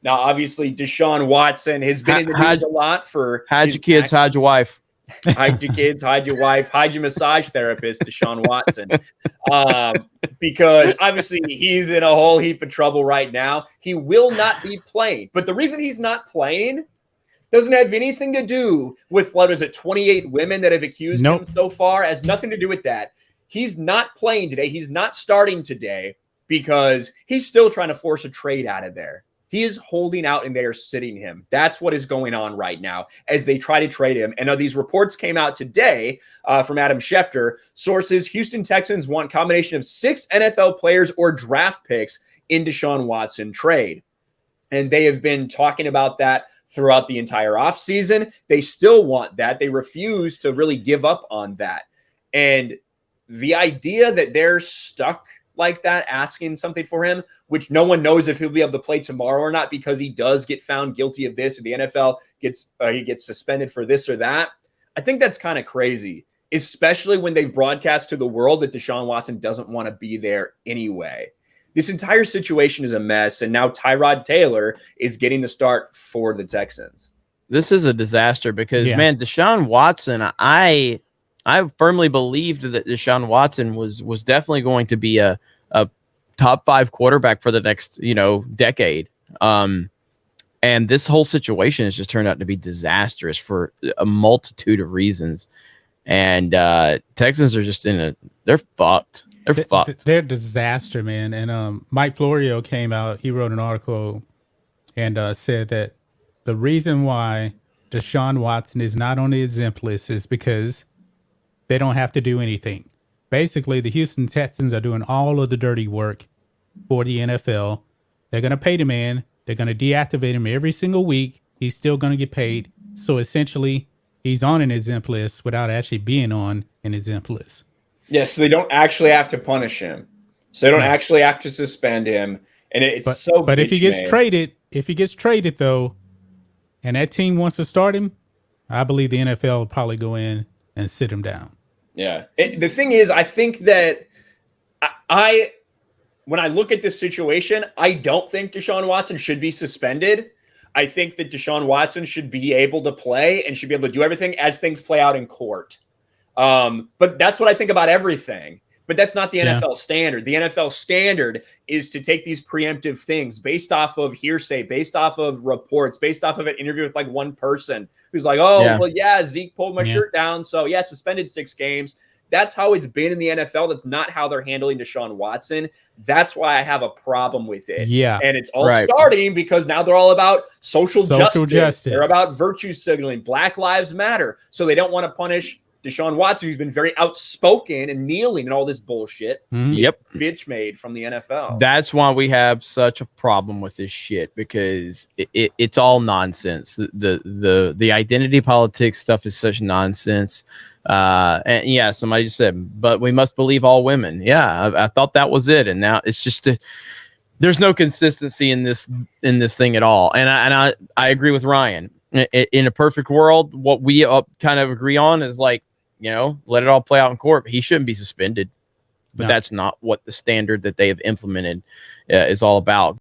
Now, obviously, Deshaun Watson has been in the news a lot for hide your kids, hide your wife. Hide your kids, hide your wife, hide your massage therapist, Deshaun Watson. Because obviously he's in a whole heap of trouble right now. He will not be playing. But the reason he's not playing doesn't have anything to do with, what is it, 28 women that have accused him so far. It has nothing to do with that. He's not playing today. He's not starting today because he's still trying to force a trade out of there. He is holding out and they are sitting him. That's what is going on right now as they try to trade him. And these reports came out today from Adam Schefter. Sources, Houston Texans want combination of 6 NFL players or draft picks in Deshaun Watson trade. And they have been talking about that throughout the entire offseason. They still want that. They refuse to really give up on that. And the idea that they're stuck like that, asking something for him, which no one knows if he'll be able to play tomorrow or not because he does get found guilty of this, or the NFL he gets suspended for this or that. I think that's kind of crazy, especially when they've broadcast to the world that Deshaun Watson doesn't want to be there anyway. This entire situation is a mess, and now Tyrod Taylor is getting the start for the Texans. This is a disaster because, man, Deshaun Watson, I firmly believed that Deshaun Watson was definitely going to be a top 5 quarterback for the next, decade. And this whole situation has just turned out to be disastrous for a multitude of reasons. And Texans are just they're fucked. They're fucked. They're disaster, man. And Mike Florio came out. He wrote an article and said that the reason why Deshaun Watson is not on the exempt list is because they don't have to do anything. Basically, the Houston Texans are doing all of the dirty work for the NFL. They're going to pay the man. They're going to deactivate him every single week. He's still going to get paid. So essentially, he's on an exempt list without actually being on an exempt list. Yes, so they don't actually have to punish him. So they don't actually have to suspend him. And But if he gets traded, though, and that team wants to start him, I believe the NFL will probably go in and sit him down. Yeah. The thing is, I think that when I look at this situation, I don't think Deshaun Watson should be suspended. I think that Deshaun Watson should be able to play and should be able to do everything as things play out in court. But that's what I think about everything. But that's not the NFL standard. The NFL standard is to take these preemptive things based off of hearsay, based off of reports, based off of an interview with like one person who's like, Zeke pulled my shirt down. So it's suspended 6 games. That's how it's been in the NFL. That's not how they're handling Deshaun Watson. That's why I have a problem with it. Yeah. And it's all starting because now they're all about social justice. They're about virtue signaling. Black Lives Matter. So they don't want to punish Deshaun Watson, who's been very outspoken and kneeling and all this bullshit. Yep. Bitch made from the NFL. That's why we have such a problem with this shit, because it's all nonsense. The identity politics stuff is such nonsense. And somebody just said, but we must believe all women. I thought that was it. And now it's just there's no consistency in this thing at all. And I agree with Ryan. In a perfect world, what we kind of agree on is like, let it all play out in court. He shouldn't be suspended, but that's not what the standard that they have implemented is all about.